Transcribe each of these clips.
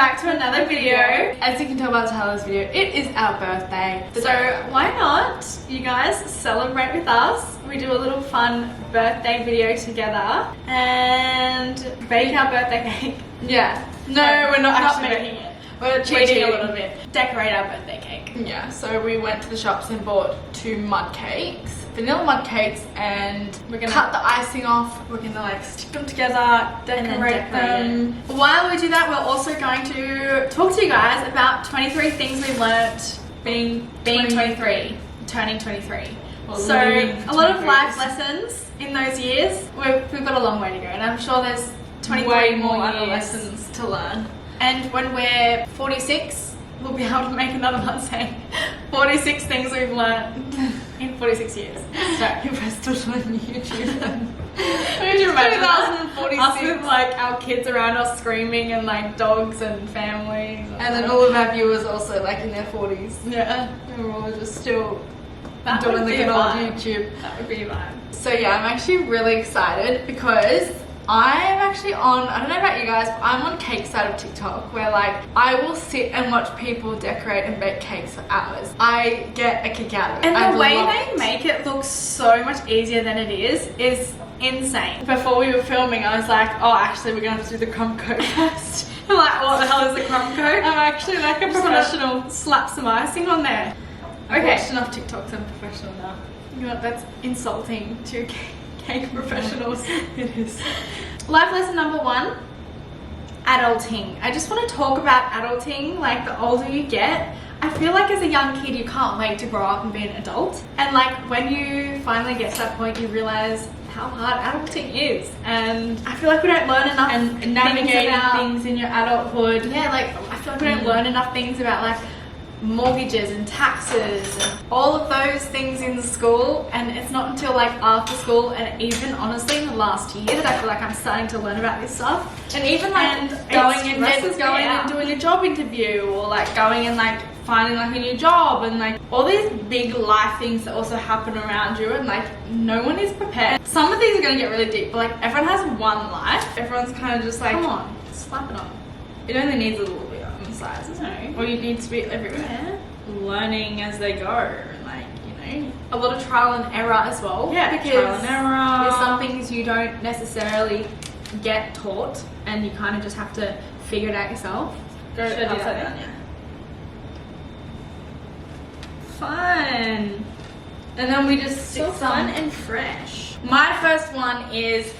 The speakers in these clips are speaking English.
back to another video. As you can tell by the title of this video, it is our birthday. So why not, you guys, celebrate with us? We do a little fun birthday video together and bake our birthday cake. Yeah. No, we're not actually making it. We're cheating a little bit. Decorate our birthday cake. Yeah, so we went to the shops and bought 2 mud cakes. Vanilla mud cakes, and we're gonna cut the icing off. We're gonna like stick them together, decorate them. While we do that, we're also going to talk to you guys about 23 things we learnt being 23, turning 23. So a lot of life lessons in those years. We've got a long way to go, and I'm sure there's 23 more lessons to learn. And when we're 46, we'll be able to make another one saying 46 things we've learned in 46 years. So if we're still doing YouTube then. Could you imagine 2046? Us with like our kids around us screaming and like dogs and families. And then all of our viewers also like in their 40s. Yeah. And we're all just still doing the good old YouTube. That would be a vibe. So yeah, I'm actually really excited because I'm actually on, I don't know about you guys, but I'm on cake side of TikTok where like I will sit and watch people decorate and bake cakes for hours. I get a kick out of it. And the way they make it look so much easier than it is insane. Before we were filming, I was like, oh, actually we're gonna have to do the crumb coat first. I'm like, what the hell is the crumb coat? I'm actually like a professional. Slap some icing on there. Okay. I've watched enough TikToks, I'm professional now. You know what, that's insulting to cake professionals. It is. Life lesson number 1, adulting. I just want to talk about adulting. Like, the older you get, I feel like as a young kid you can't wait to grow up and be an adult, and like when you finally get to that point you realize how hard adulting is, and I feel like we don't learn enough and navigating things in your adulthood. Yeah, like I feel like we don't learn enough things about like mortgages and taxes and all of those things in school, and it's not until like after school and even honestly in the last year that I feel like I'm starting to learn about this stuff. And even like going and doing a job interview, or like going and like finding like a new job, and like all these big life things that also happen around you, and like no one is prepared. Some of these are going to get really deep, but like everyone has one life. Everyone's kind of just like, come on, slap it on. It only needs a little bit on the sides, isn't it? Or you need to be everywhere. Yeah. Learning as they go, and like, you know, a lot of trial and error as well. Yeah, because trial and error. There's some things you don't necessarily get taught, and you kind of just have to figure it out yourself. Should I do that down? Yeah. Fun. And then we just stick fun and fresh. My first one is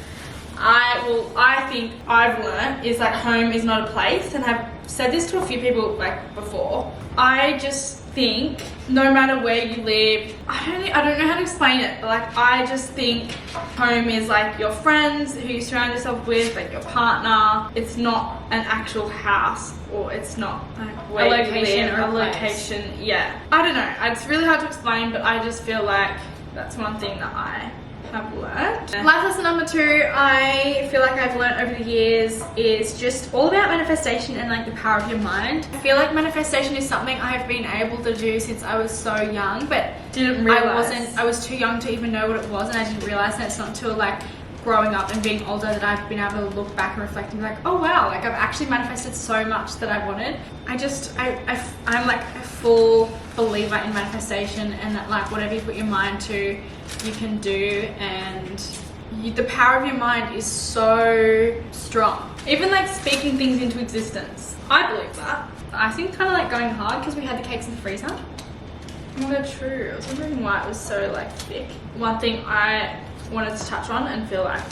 I think I've learned is that home is not a place, and I've said this to a few people like before. I just think no matter where you live, I don't know how to explain it, but like I just think home is like your friends who you surround yourself with, like your partner. It's not an actual house, or it's not like where a location you live, or a location. Yeah, I don't know. It's really hard to explain, but I just feel like that's one thing that I have learned. Life lesson number 2, I feel like I've learned over the years, is just all about manifestation and like the power of your mind. I feel like manifestation is something I've been able to do since I was so young, but I was too young to even know what it was, and I didn't realize that it's not until like growing up and being older that I've been able to look back and reflect and be like, oh wow, like I've actually manifested so much that I wanted. I'm like a full believer in manifestation, and that like whatever you put your mind to, you can do, and the power of your mind is so strong. Even like speaking things into existence. I believe that. I think kind of like going hard because we had the cakes in the freezer. Oh my god, true. I was wondering why it was so like thick. One thing I wanted to touch on and feel like,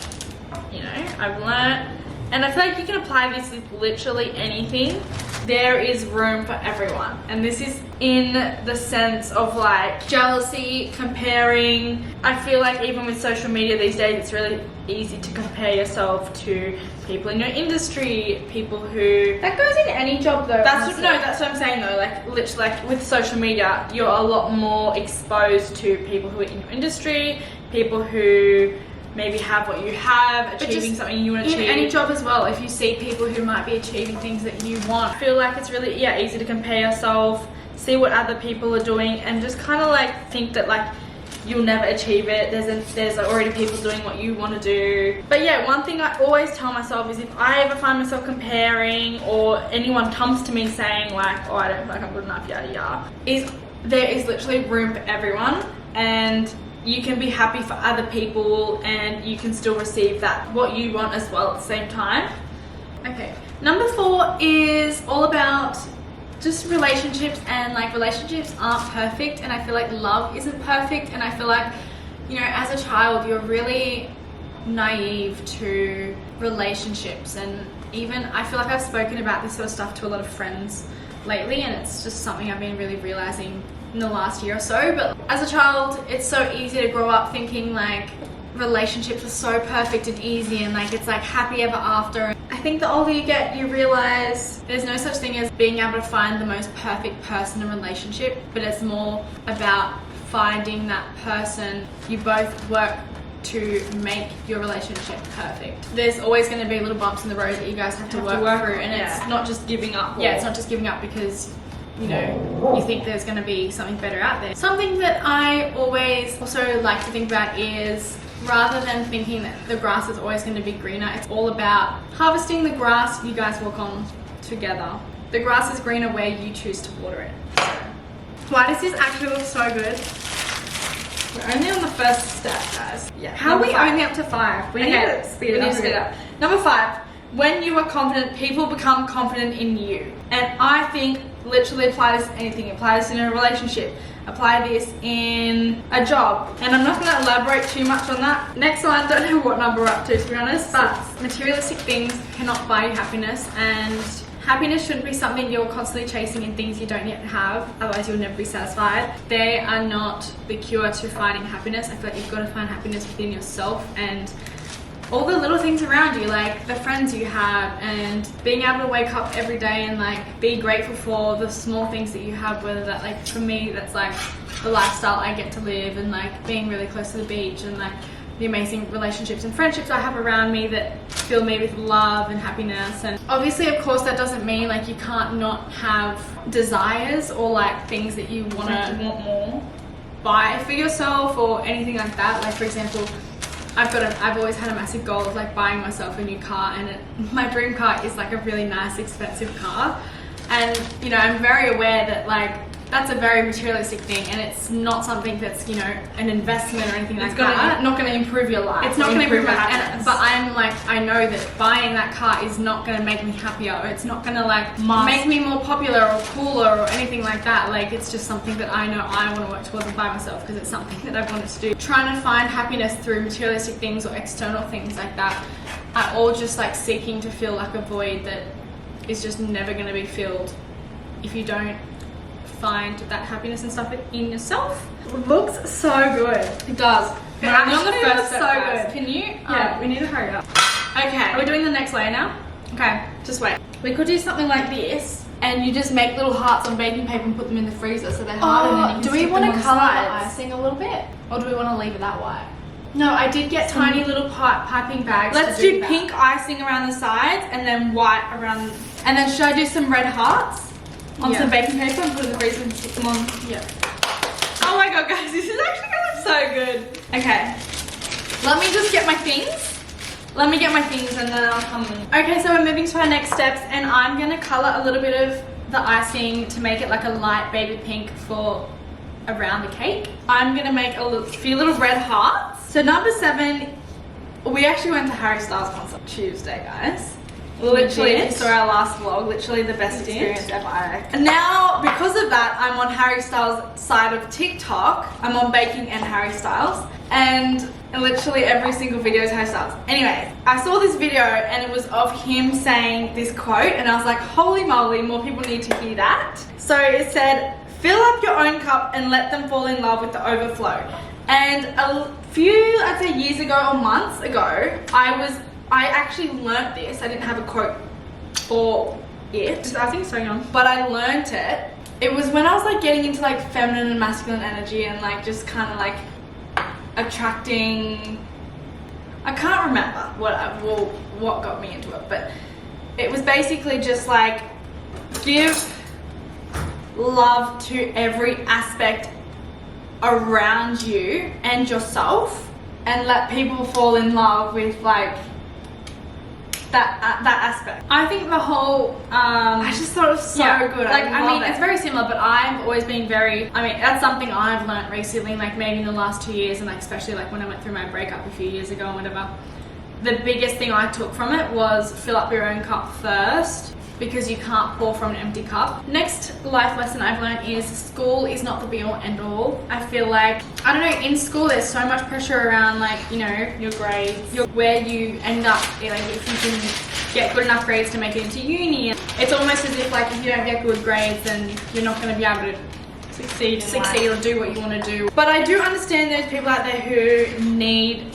you know, I've learned, and I feel like you can apply this with literally anything. There is room for everyone, and this is in the sense of like jealousy, comparing. I feel like even with social media these days, it's really easy to compare yourself to people in your industry, people who... That goes in any job though. That's what I'm saying though. Like literally, like with social media, you're a lot more exposed to people who are in your industry, people who maybe have what you have, achieving something you want to achieve. In any job as well, if you see people who might be achieving things that you want, I feel like it's really easy to compare yourself, see what other people are doing, and just kind of like think that like you'll never achieve it. There's already people doing what you want to do. But yeah, one thing I always tell myself is if I ever find myself comparing, or anyone comes to me saying like, oh, I don't feel like I'm good enough, yada yada, is there is literally room for everyone, and you can be happy for other people and you can still receive that what you want as well at the same time. Okay, number 4 is all about just relationships, and like relationships aren't perfect, and I feel like love isn't perfect, and I feel like, you know, as a child you're really naive to relationships, and even I feel like I've spoken about this sort of stuff to a lot of friends lately, and it's just something I've been really realizing in the last year or so. But as a child, it's so easy to grow up thinking like relationships are so perfect and easy, and like it's like happy ever after. I think the older you get, you realize there's no such thing as being able to find the most perfect person in a relationship, but it's more about finding that person you both work to make your relationship perfect. There's always going to be little bumps in the road that you guys have to work through, and it's not just giving up. Yeah, it's not just giving up because, you know, you think there's going to be something better out there. Something that I always also like to think about is, rather than thinking that the grass is always going to be greener, it's all about harvesting the grass you guys walk on together. The grass is greener where you choose to water it. So, why does this actually look so good? We're only on the first step, guys. Yeah. How are we only up to 5? We need to speed it up. Number 5. When you are confident, people become confident in you. And I think literally apply this to anything. Apply this in a relationship. Apply this in a job. And I'm not going to elaborate too much on that. Next one, don't know what number we're up to be honest, but materialistic things cannot buy you happiness, and happiness shouldn't be something you're constantly chasing in things you don't yet have, otherwise you'll never be satisfied. They are not the cure to finding happiness. I feel like you've got to find happiness within yourself, and all the little things around you, like the friends you have, and being able to wake up every day and like be grateful for the small things that you have, whether that, like for me, that's like the lifestyle I get to live, and like being really close to the beach, and like the amazing relationships and friendships I have around me that fill me with love and happiness. And obviously, of course, that doesn't mean like you can't not have desires or like things that you want more buy for yourself or anything like that. Like for example, I've always had a massive goal of like buying myself a new car, and my dream car is like a really nice, expensive car. And you know, I'm very aware that like that's a very materialistic thing, and it's not something that's, you know, an investment or anything like that. It's not going to improve your life. It's not going to improve my happiness. But I'm like, I know that buying that car is not going to make me happier, or it's not going to like make me more popular or cooler or anything like that. Like it's just something that I know I want to work towards and buy myself because it's something that I've wanted to do. Trying to find happiness through materialistic things or external things like that are all just like seeking to fill like a void that is just never going to be filled if you don't find that happiness and stuff in yourself. It looks so good. It does. We're only on the first step, so good. Can you? Yeah, we need to hurry up. Okay, are we doing the next layer now? Okay, just wait. We could do something like this, and you just make little hearts on baking paper and put them in the freezer so they're hardened. And you can do we want to color the icing a little bit, or do we want to leave it that white? No, I did get tiny little piping bags. Let's do pink icing around the sides and then white around. And then should I do some red hearts on some baking paper and put it in the freezer and stick them on? Yeah. Oh my god, guys, this is actually gonna look so good. Okay, let me just get my things. Let me get my things and then I'll come in. Okay, so we're moving to our next steps, and I'm gonna color a little bit of the icing to make it like a light baby pink for around the cake. I'm gonna make a few little red hearts. So number 7, we actually went to Harry Styles concert Tuesday, guys. Literally, if you saw our last vlog, literally the best experience ever. And now, because of that, I'm on Harry Styles' side of TikTok. I'm on Baking and Harry Styles, and literally every single video is Harry Styles. Anyway, I saw this video and it was of him saying this quote, and I was like, holy moly, more people need to hear that. So it said, fill up your own cup and let them fall in love with the overflow. And a few, I'd say years ago or months ago, I actually learnt this. I didn't have a quote for it. I think it's so young. But I learnt it. It was when I was like getting into like feminine and masculine energy and like just kind of like attracting. I can't remember what got me into it, but it was basically just like give love to every aspect around you and yourself, and let people fall in love with like that aspect. I think the whole I just thought it was so good. Like I mean, it's very similar, but I've always been very, I mean, that's something I've learned recently, like maybe in the last 2 years, and like especially like when I went through my breakup a few years ago and whatever. The biggest thing I took from it was fill up your own cup first, because you can't pour from an empty cup. Next life lesson I've learned is school is not the be all end all. I feel like, I don't know, in school there's so much pressure around like, you know, your grades, where you end up, like if you can get good enough grades to make it into uni. It's almost as if like if you don't get good grades then you're not going to be able to succeed or do what you want to do. But I do understand there's people out there who need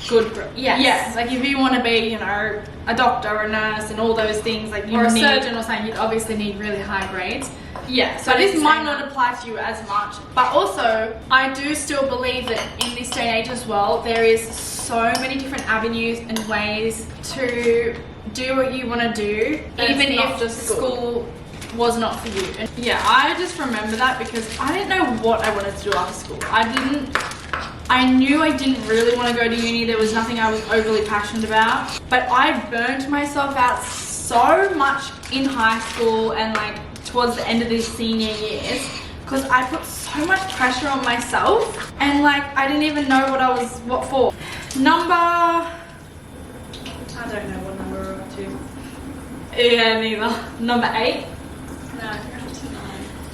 good grades. Yes. Like if you want to be, you know, a doctor or a nurse and all those things, like or a surgeon or something, you'd obviously need really high grades. Yeah, so this might not apply to you as much. But also, I do still believe that in this day and age as well, there is so many different avenues and ways to do what you want to do, even if school was not for you. And yeah, I just remember that because I didn't know what I wanted to do after school. I knew I didn't really want to go to uni. There was nothing I was overly passionate about, but I burnt myself out so much in high school and like towards the end of these senior years because I put so much pressure on myself and like I didn't even know what for. I don't know what number we're up to. Yeah, neither. Number 8. No,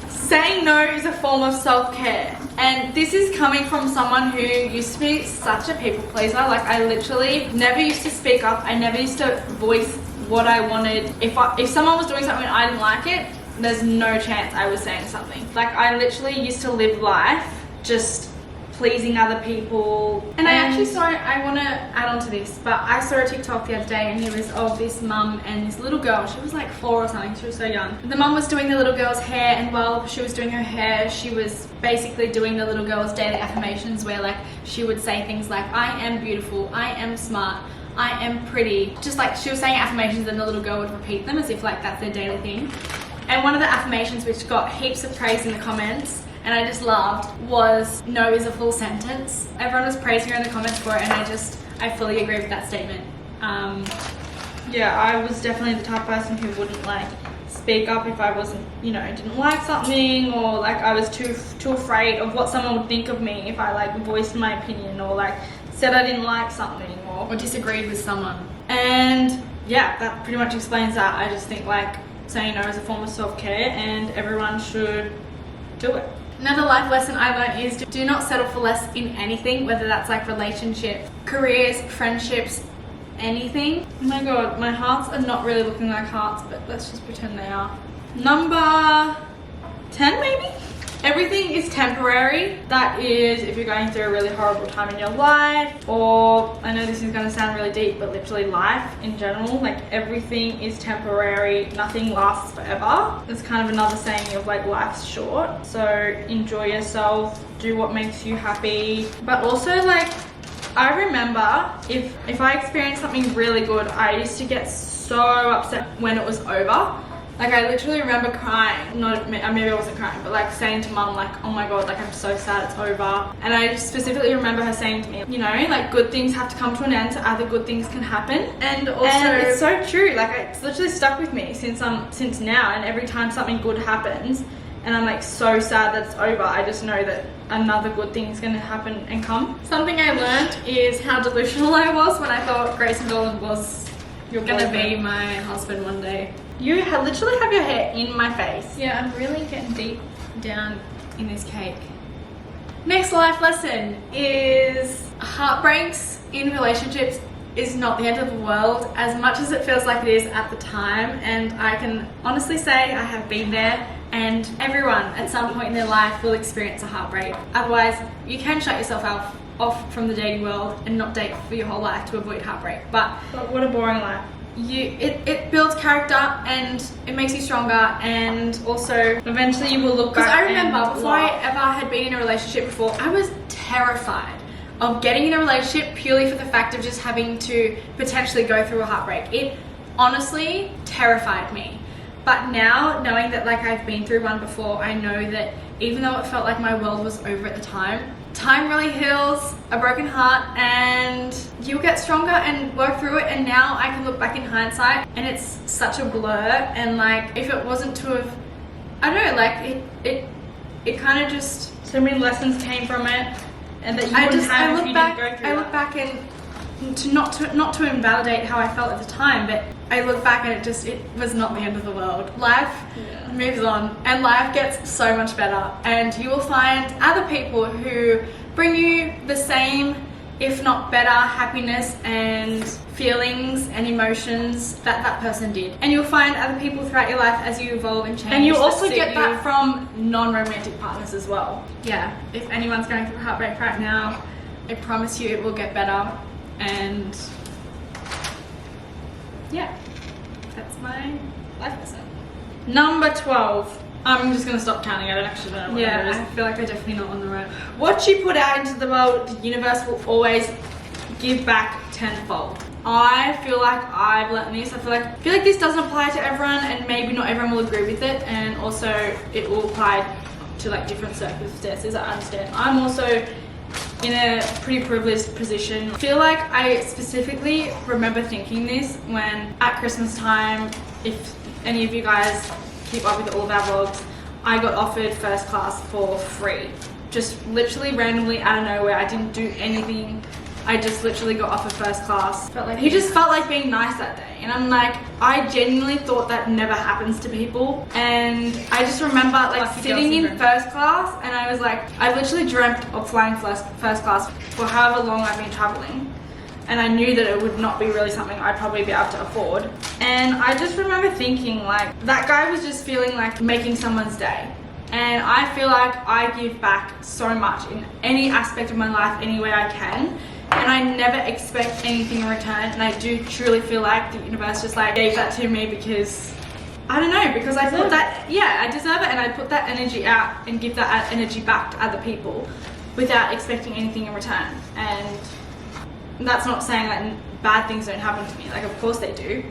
saying no is a form of self-care, and this is coming from someone who used to be such a people pleaser. Like I literally never used to speak up. I never used to voice what I wanted. If someone was doing something and I didn't like it, there's no chance I was saying something. Like I literally used to live life just pleasing other people. And I want to add on to this, but I saw a TikTok the other day and it was of this mum and this little girl. She was like 4 or something, she was so young. The mum was doing the little girl's hair, and while she was doing her hair, she was basically doing the little girl's daily affirmations where like she would say things like, I am beautiful, I am smart, I am pretty. Just like she was saying affirmations and the little girl would repeat them as if like that's their daily thing. And one of the affirmations which got heaps of praise in the comments and I just loved was no is a full sentence. Everyone was praising her in the comments for it, and I fully agree with that statement. Yeah, I was definitely the type of person who wouldn't like speak up if I wasn't, you know, didn't like something, or like I was too afraid of what someone would think of me if I like voiced my opinion or like said I didn't like something or disagreed with someone. And yeah, that pretty much explains that. I just think like saying no is a form of self-care and everyone should do it. Another life lesson I learned is do not settle for less in anything, whether that's like relationship, careers, friendships, anything. Oh my god, my hearts are not really looking like hearts, but let's just pretend they are. Number 10 maybe? Everything is temporary. That is if you're going through a really horrible time in your life, or I know this is going to sound really deep, but literally life in general, like everything is temporary, nothing lasts forever. It's kind of another saying of like life's short, so enjoy yourself, do what makes you happy. But also like I remember if I experienced something really good, I used to get so upset when it was over. Like I literally remember crying, maybe I wasn't crying, but like saying to mum like, oh my god, like I'm so sad it's over. And I specifically remember her saying to me, you know, like good things have to come to an end so other good things can happen. And also, and it's so true, like it's literally stuck with me since now, and every time something good happens and I'm like so sad that it's over, I just know that another good thing is going to happen and come. Something I learned is how delusional I was when I thought Grayson Dolan was going to be my husband one day. You literally have your hair in my face. Yeah, I'm really getting deep down in this cake. Next life lesson is heartbreaks in relationships is not the end of the world as much as it feels like it is at the time. And I can honestly say I have been there, and everyone at some point in their life will experience a heartbreak. Otherwise, you can shut yourself off from the dating world and not date for your whole life to avoid heartbreak. But what a boring life. It builds character and it makes you stronger, and also eventually you will look back. Because I remember before I ever had been in a relationship before, I was terrified of getting in a relationship purely for the fact of just having to potentially go through a heartbreak. It honestly terrified me. But now, knowing that like I've been through one before, I know that even though it felt like my world was over at the time, time really heals a broken heart, and you'll get stronger and work through it. And now I can look back in hindsight and it's such a blur, and like if it wasn't to have, I don't know, like it kind of just, so many lessons came from it, and that you wouldn't have if you didn't go through I look back and not to invalidate how I felt at the time, but I look back and it was not the end of the world. Life moves on, and life gets so much better, and you will find other people who bring you the same, if not better, happiness and feelings and emotions that person did. And you'll find other people throughout your life as you evolve and change. And you also get that from non-romantic partners as well. Yeah, if anyone's going through heartbreak right now, I promise you it will get better. And yeah, that's my life lesson. Number 12. I'm just going to stop counting. I don't actually know what it is. I feel like I'm definitely not on the right. What you put out into the world, the universe will always give back tenfold. I feel like I've learned this. I feel like this doesn't apply to everyone, and maybe not everyone will agree with it, and also it will apply to like different circumstances. I understand. I'm also in a pretty privileged position. I feel like I specifically remember thinking this when at Christmas time, if any of you guys keep up with all of our vlogs, I got offered first class for free. Just literally randomly out of nowhere. I didn't do anything. I just literally got offered first class. He just felt like being nice that day. And I'm like, I genuinely thought that never happens to people. And I just remember like sitting in first class, and I was like, I literally dreamt of flying first class for however long I've been traveling. And I knew that it would not be really something I'd probably be able to afford. And I just remember thinking like, that guy was just feeling like making someone's day. And I feel like I give back so much in any aspect of my life, any way I can. And I never expect anything in return. And I do truly feel like the universe just like gave that to me because, I don't know, because I put that, I deserve it. And I put that energy out and give that energy back to other people without expecting anything in return. And that's not saying that bad things don't happen to me, like of course they do,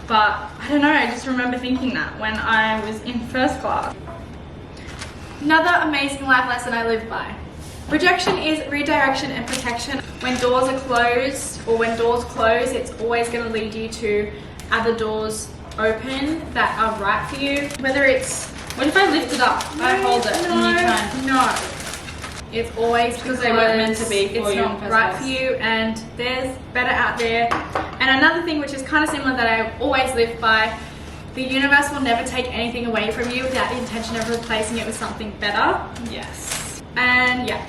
but I don't know, I just remember thinking that when I was in first class. Another amazing life lesson I live by: rejection is redirection and protection. When doors are closed, or when doors close, it's always going to lead you to other doors open that are right for you. Whether it's, what if I lift it up, I hold it, and you can? No. It's always because they weren't meant to be for you. It's not right for you, and there's better out there. And another thing which is kind of similar that I always live by: the universe will never take anything away from you without the intention of replacing it with something better. Yes. And yeah,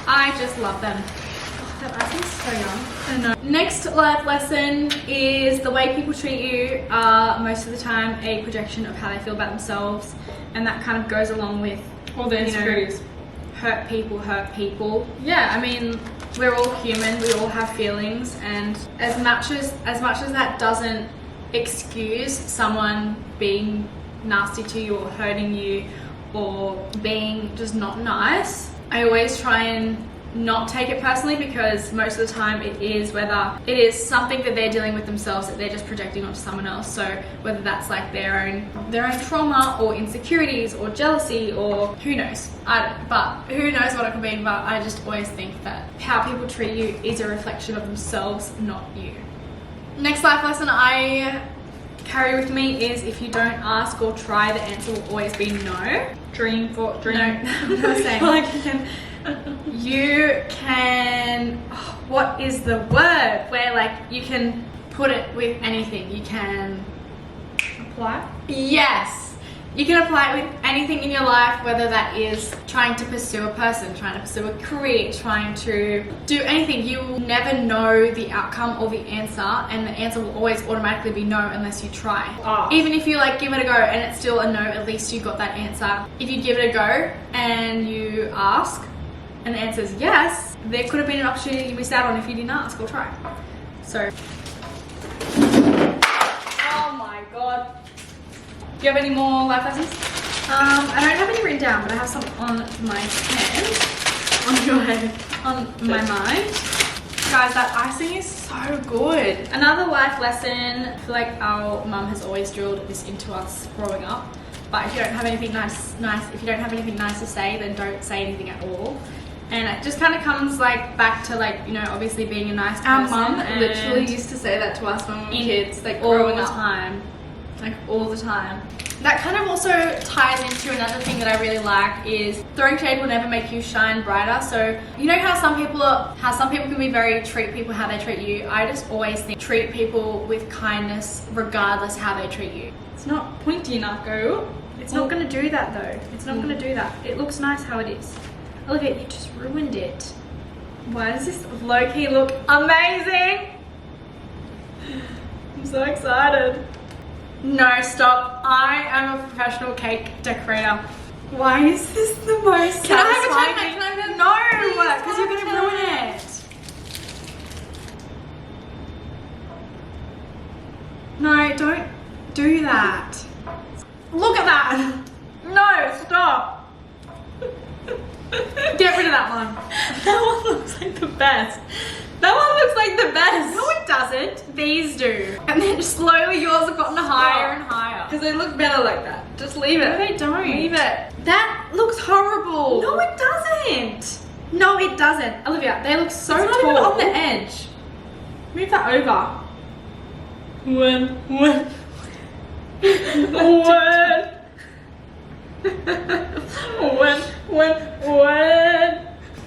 I just love them. Oh, that ice is so young. I know. Next life lesson is the way people treat you are most of the time a projection of how they feel about themselves, and that kind of goes along with all the insecurities. Hurt people. Yeah, I mean, we're all human, we all have feelings, and as much as that doesn't excuse someone being nasty to you or hurting you or being just not nice, I always try and not take it personally, because most of the time it is, whether it is something that they're dealing with themselves that they're just projecting onto someone else. So whether that's like their own trauma or insecurities or jealousy, or who knows, but who knows what it could be. But I just always think that how people treat you is a reflection of themselves, not you. Next life lesson I carry with me is: if you don't ask or try, the answer will always be no. Dream. No, I'm not saying. You can, what is the word? Where like you can put it with anything. You can apply? Yes. You can apply it with anything in your life, whether that is trying to pursue a person, trying to pursue a career, trying to do anything. You will never know the outcome or the answer, and the answer will always automatically be no unless you try. Even if you like give it a go and it's still a no, at least you got that answer. If you give it a go and you ask and the answer is yes, there could have been an opportunity you missed out on if you didn't ask or try. So, oh my god. Do you have any more life lessons? I don't have any written down, but I have some on my hand, on my mind. Guys, that icing is so good. Another life lesson, I feel like our mum has always drilled this into us growing up, But if you don't have anything nice, if you don't have anything nice to say, then don't say anything at all. And it just kind of comes like back to like, you know, obviously being a nice person. Our mum literally used to say that to us when we were kids, like growing up. Like all the time. That kind of also ties into another thing that I really like is throwing shade will never make you shine brighter. So you know how some people can be treat people how they treat you. I just always think treat people with kindness regardless how they treat you. It's not pointy enough, girl. It's not going to do that though. It's not going to do that. It looks nice how it is. Olivia, you just ruined it. Why does this low-key look amazing? I'm so excited. No, stop. I am a professional cake decorator. Why is this the most Can I satisfying? have a turn? No, because you're going to ruin it. No, don't do that. Look at that. No, stop. Get rid of that one. That one looks like the best. That one looks like the best. No, it doesn't. These do. And then slowly yours have gotten higher and higher. Because they look better like that. Just leave it. No, they don't. Leave it. That looks horrible. No, it doesn't. No, it doesn't. Olivia, they look so It's not tall. even on the edge. Move that over. When.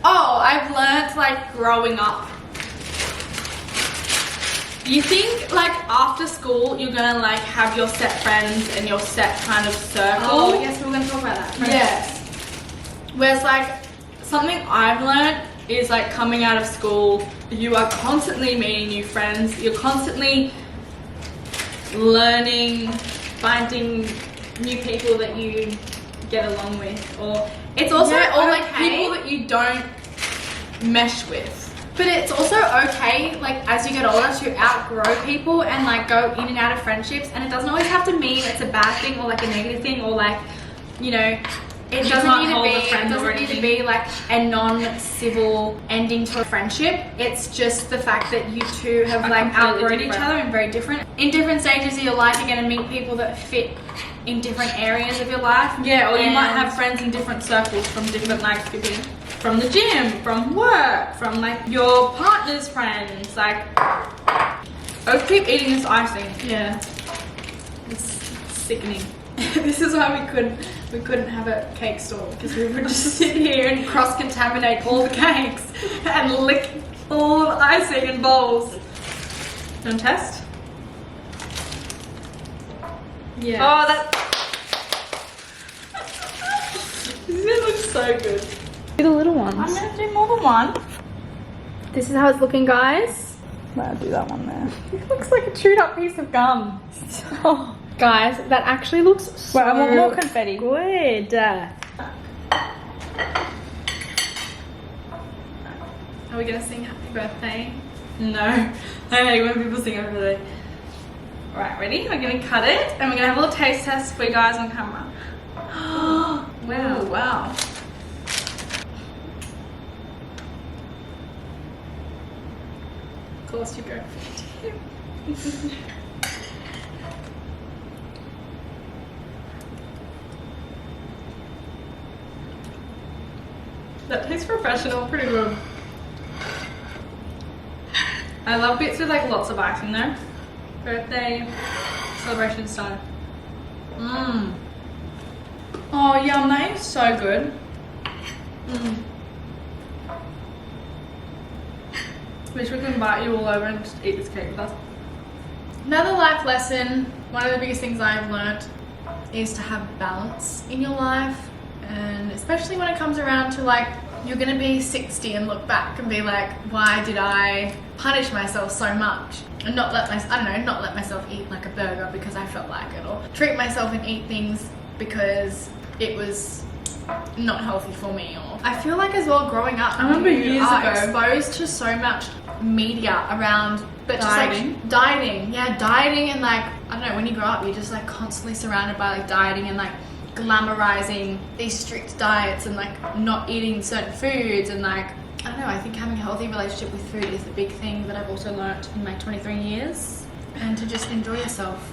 Oh, I've learnt like growing up. You think like after school you're gonna like have your set friends and your set kind of circle? Oh, yes, we're gonna talk about that. Yes. Whereas like something I've learned is like coming out of school, you are constantly meeting new friends, you're constantly learning, finding new people that you get along with, or it's also or like people that you don't mesh with. But it's also okay, like as you get older, to outgrow people and like go in and out of friendships, and it doesn't always have to mean it's a bad thing or like a negative thing or like, you know, it doesn't need to be like a non-civil ending to a friendship. It's just the fact that you two have like outgrown each other and very different. In different stages of your life, you're going to meet people that fit in different areas of your life. Yeah, or you might have friends in different circles from different, like, could be from the gym, from work, from like your partner's friends. Like, I'll keep eating this icing. Yeah. It's sickening. This is why we couldn't have a cake store, because we would just sit here and cross-contaminate all the cakes and lick all the icing in bowls. You want to test? Yeah. Oh, that. This looks so good. Do the little ones. I'm gonna do more than one. This is how it's looking, guys. I'll do that one there. It looks like a chewed up piece of gum. Oh, guys, that actually looks so I want more confetti. good. Are we gonna sing happy birthday? No. I hate when people sing happy birthday. Alright, ready? We're gonna cut it and we're gonna have a little taste test for you guys on camera. Wow. Ooh, wow. Of course you go. That tastes professional, pretty good. I love bits with like lots of icing though. Birthday celebration style. Mmm. Oh yum, that is so good. Mmm. Wish we could invite you all over and just eat this cake with us. Another life lesson, one of the biggest things I've learnt is to have balance in your life, and especially when it comes around to like, you're gonna be 60 and look back and be like, why did I punish myself so much? And not let myself eat like a burger because I felt like it, or treat myself and eat things because it was not healthy for me. Or I feel like as well, growing up, I remember you years are ago exposed to so much media around, but dieting. just like dieting, yeah, dieting, and like, I don't know, when you grow up, you're just like constantly surrounded by like dieting and like glamorizing these strict diets and like not eating certain foods, and like, I don't know, I think having a healthy relationship with food is the big thing that I've also learnt in my 23 years, and to just enjoy yourself.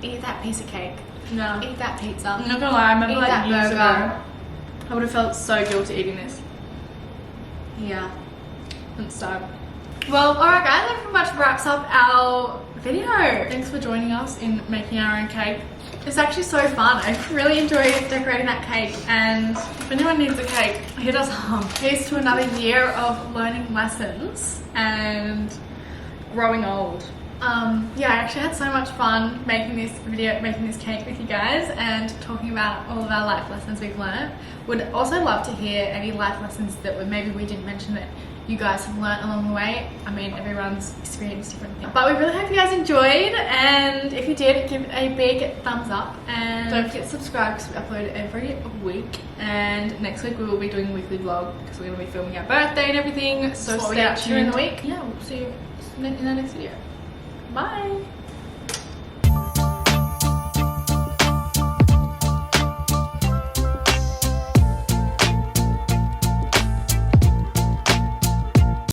Eat that piece of cake. No. Eat that pizza. I'm not gonna lie, I remember Eat like that years burger. ago, I would have felt so guilty eating this. Yeah. And so, Well, alright guys, that pretty much wraps up our video. thanks for joining us in making our own cake. It's actually so fun. I really enjoyed decorating that cake, and If anyone needs a cake, hit us up. here's to another year of learning lessons and Growing old. yeah, I actually had so much fun making this video, making this cake with you guys and talking about all of our life lessons we've learned. Would also love to hear any life lessons that maybe we didn't mention that you guys have learned along the way. I mean, everyone's experienced different things. But we really hope you guys enjoyed, and if you did, give it a big thumbs up and Don't forget to subscribe because we upload every week. And next week we will be doing a weekly vlog because we're going to be filming our birthday and everything. So what we stay get up to during tuned. the week. Yeah, we'll see you in the next video. Bye.